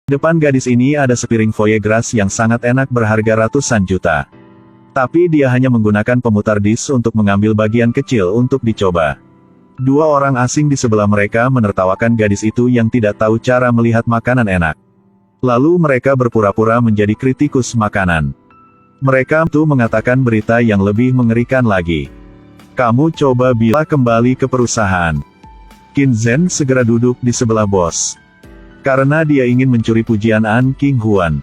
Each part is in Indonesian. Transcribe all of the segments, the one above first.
Depan gadis ini ada sepiring foie gras yang sangat enak berharga ratusan juta. Tapi dia hanya menggunakan pemutar disk untuk mengambil bagian kecil untuk dicoba. Dua orang asing di sebelah mereka menertawakan gadis itu yang tidak tahu cara melihat makanan enak. Lalu mereka berpura-pura menjadi kritikus makanan. Mereka tuh mengatakan berita yang lebih mengerikan lagi. Kamu coba bila kembali ke perusahaan. Qin Zhen segera duduk di sebelah bos. Karena dia ingin mencuri pujian An King Huan.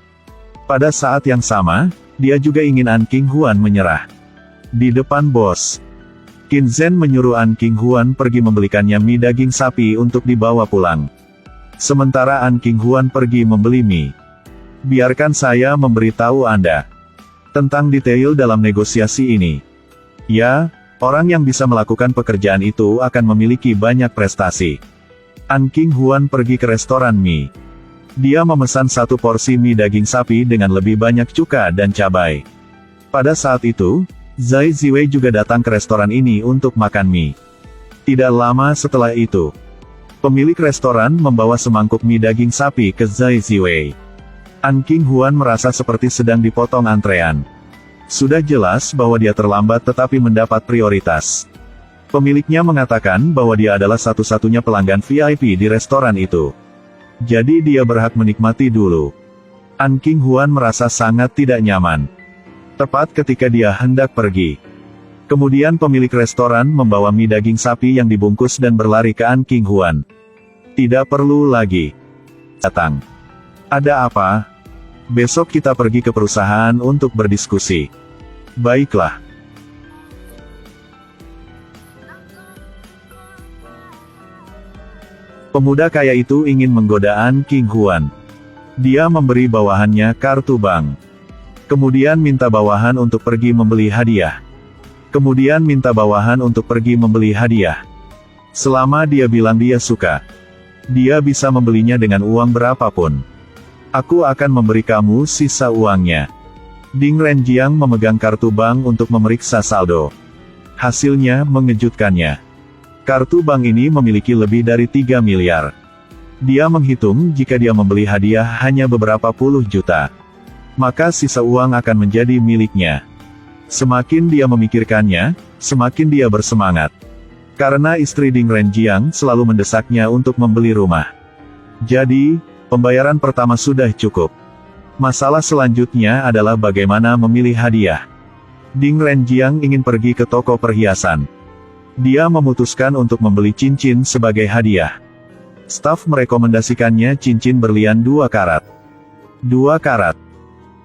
Pada saat yang sama, dia juga ingin An King Huan menyerah. Di depan bos, Qin Zhen menyuruh An King Huan pergi membelikannya mie daging sapi untuk dibawa pulang. Sementara An King Huan pergi membeli mie. Biarkan saya memberitahu Anda tentang detail dalam negosiasi ini. Ya, orang yang bisa melakukan pekerjaan itu akan memiliki banyak prestasi. An King Huan pergi ke restoran mie. Dia memesan satu porsi mie daging sapi dengan lebih banyak cuka dan cabai. Pada saat itu, Zhai Ziwei juga datang ke restoran ini untuk makan mie. Tidak lama setelah itu, pemilik restoran membawa semangkuk mie daging sapi ke Zhai Ziwei. An King Huan merasa seperti sedang dipotong antrean. Sudah jelas bahwa dia terlambat tetapi mendapat prioritas. Pemiliknya mengatakan bahwa dia adalah satu-satunya pelanggan VIP di restoran itu. Jadi dia berhak menikmati dulu. An King Huan merasa sangat tidak nyaman. Tepat ketika dia hendak pergi. Kemudian pemilik restoran membawa mie daging sapi yang dibungkus dan berlari ke An King Huan. Tidak perlu lagi datang. Ada apa? Besok kita pergi ke perusahaan untuk berdiskusi. Baiklah. Pemuda kaya itu ingin menggoda An King Huan. Dia memberi bawahannya kartu bank. Kemudian minta bawahan untuk pergi membeli hadiah. Kemudian minta bawahan untuk pergi membeli hadiah. Selama dia bilang dia suka, dia bisa membelinya dengan uang berapapun. Aku akan memberi kamu sisa uangnya. Ding Renjiang memegang kartu bank untuk memeriksa saldo. Hasilnya mengejutkannya. Kartu bank ini memiliki lebih dari 3 miliar. Dia menghitung jika dia membeli hadiah hanya beberapa puluh juta, maka sisa uang akan menjadi miliknya. Semakin dia memikirkannya, semakin dia bersemangat. Karena istri Ding Renjiang selalu mendesaknya untuk membeli rumah. Jadi, pembayaran pertama sudah cukup. Masalah selanjutnya adalah bagaimana memilih hadiah. Ding Renjiang ingin pergi ke toko perhiasan. Dia memutuskan untuk membeli cincin sebagai hadiah. Staf merekomendasikannya cincin berlian 2 karat. 2 karat.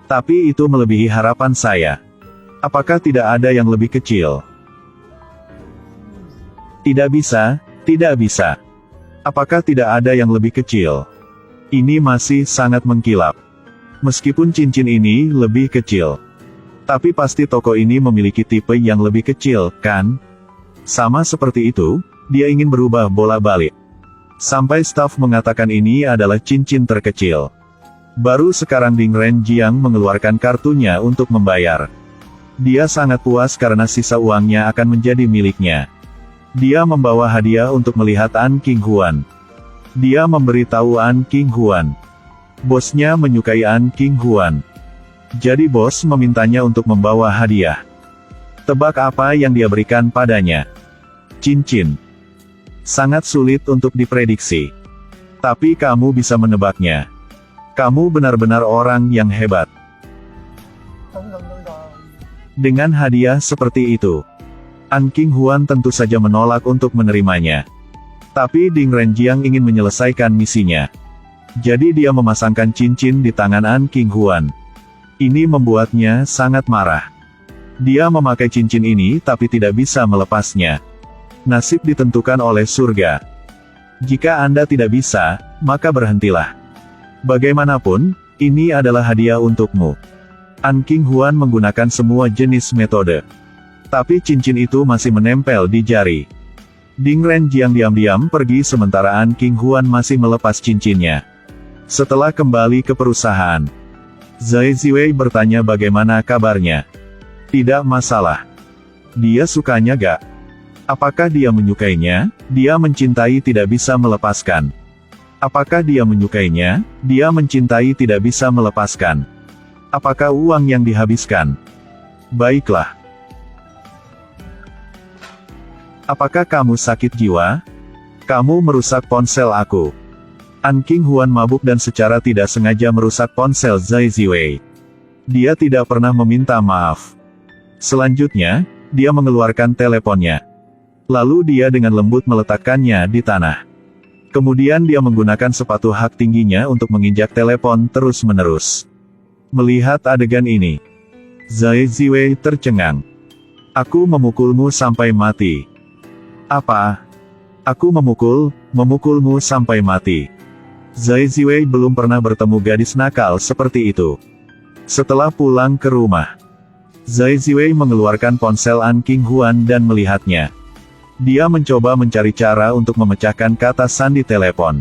Tapi itu melebihi harapan saya. Apakah tidak ada yang lebih kecil? Tidak bisa, tidak bisa. Apakah tidak ada yang lebih kecil? Ini masih sangat mengkilap. Meskipun cincin ini lebih kecil, tapi pasti toko ini memiliki tipe yang lebih kecil, kan? Sama seperti itu, dia ingin berubah bola balik. Sampai staf mengatakan ini adalah cincin terkecil. Baru sekarang Ding Renjiang mengeluarkan kartunya untuk membayar. Dia sangat puas karena sisa uangnya akan menjadi miliknya. Dia membawa hadiah untuk melihat An King Huan. Dia memberitahu An King Huan. Bosnya menyukai An King Huan. Jadi bos memintanya untuk membawa hadiah. Tebak apa yang dia berikan padanya? Cincin. Sangat sulit untuk diprediksi. Tapi kamu bisa menebaknya. Kamu benar-benar orang yang hebat. Dengan hadiah seperti itu, An King Huan tentu saja menolak untuk menerimanya. Tapi Ding Renjiang ingin menyelesaikan misinya. Jadi dia memasangkan cincin di tangan An King Huan. Ini membuatnya sangat marah. Dia memakai cincin ini tapi tidak bisa melepasnya. Nasib ditentukan oleh surga. Jika Anda tidak bisa, maka berhentilah. Bagaimanapun, ini adalah hadiah untukmu. An King Huan menggunakan semua jenis metode. Tapi cincin itu masih menempel di jari. Ding Renjiang diam-diam pergi sementara An King Huan masih melepas cincinnya. Setelah kembali ke perusahaan, Zhai Ziwei bertanya bagaimana kabarnya. Tidak masalah. Dia sukanya gak? Apakah dia menyukainya? Dia mencintai tidak bisa melepaskan. Apakah dia menyukainya? Dia mencintai tidak bisa melepaskan. Apakah uang yang dihabiskan? Baiklah. Apakah kamu sakit jiwa? Kamu merusak ponsel aku. An Qinghuan mabuk dan secara tidak sengaja merusak ponsel Zhai Ziwei. Dia tidak pernah meminta maaf. Selanjutnya, dia mengeluarkan teleponnya. Lalu dia dengan lembut meletakkannya di tanah. Kemudian dia menggunakan sepatu hak tingginya untuk menginjak telepon terus-menerus. Melihat adegan ini, Zhai Ziwei tercengang. Aku memukulmu sampai mati. Apa? Aku memukulmu sampai mati. Zhai Ziwei belum pernah bertemu gadis nakal seperti itu. Setelah pulang ke rumah, Zhai Ziwei mengeluarkan ponsel An Qinghuan dan melihatnya. Dia mencoba mencari cara untuk memecahkan kata sandi telepon.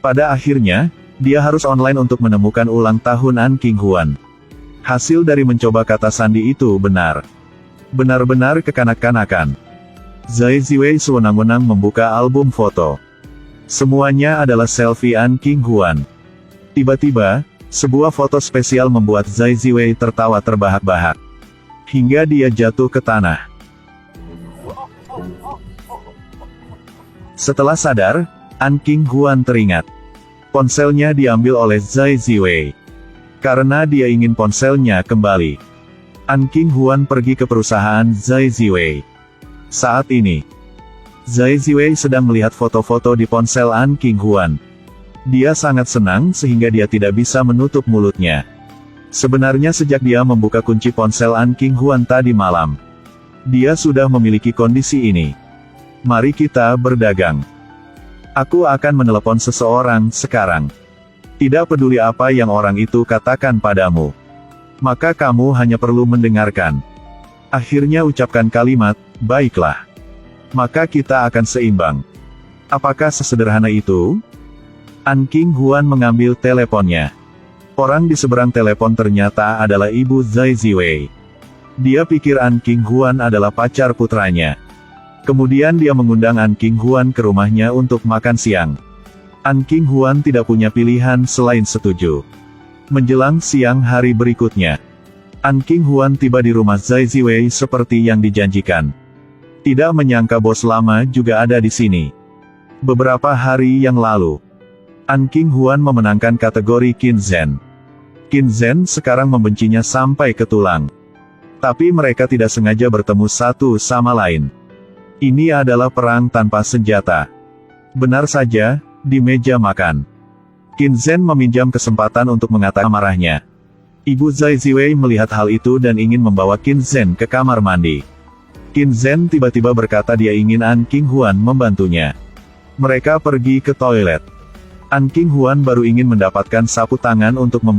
Pada akhirnya, dia harus online untuk menemukan ulang tahun An Qinghuan. Hasil dari mencoba kata sandi itu benar. Benar-benar kekanak-kanakan. Zhai Ziwei sewenang-wenang membuka album foto. Semuanya adalah selfie An Qinghuan. Tiba-tiba, sebuah foto spesial membuat Zhai Ziwei tertawa terbahak-bahak. Hingga dia jatuh ke tanah. Setelah sadar, An Qinghuan teringat. Ponselnya diambil oleh Zhai Ziwei. Karena dia ingin ponselnya kembali, An Qinghuan pergi ke perusahaan Zhai Ziwei. Saat ini, Zhai Ziwei sedang melihat foto-foto di ponsel An Qinghuan. Dia sangat senang sehingga dia tidak bisa menutup mulutnya. Sebenarnya sejak dia membuka kunci ponsel An Qinghuan tadi malam, dia sudah memiliki kondisi ini. Mari kita berdagang. Aku akan menelepon seseorang sekarang. Tidak peduli apa yang orang itu katakan padamu. Maka kamu hanya perlu mendengarkan. Akhirnya ucapkan kalimat, baiklah. Maka kita akan seimbang. Apakah sesederhana itu? An Qinghuan mengambil teleponnya. Orang di seberang telepon ternyata adalah ibu Zhai Ziwei. Dia pikir An Qinghuan adalah pacar putranya. Kemudian dia mengundang An Qinghuan ke rumahnya untuk makan siang. An Qinghuan tidak punya pilihan selain setuju. Menjelang siang hari berikutnya, An Qinghuan tiba di rumah Zhai Ziwei seperti yang dijanjikan. Tidak menyangka bos lama juga ada di sini. Beberapa hari yang lalu, An Qinghuan memenangkan kategori Qin Zhen. Qin Zhen sekarang membencinya sampai ke tulang. Tapi mereka tidak sengaja bertemu satu sama lain. Ini adalah perang tanpa senjata. Benar saja, di meja makan, Qin Zhen meminjam kesempatan untuk mengatakan marahnya. Ibu Zhai Ziwei melihat hal itu dan ingin membawa Qin Zhen ke kamar mandi. Qin Zhen tiba-tiba berkata dia ingin An Qinghuan membantunya. Mereka pergi ke toilet. An Qinghuan baru ingin mendapatkan sapu tangan untuk membantu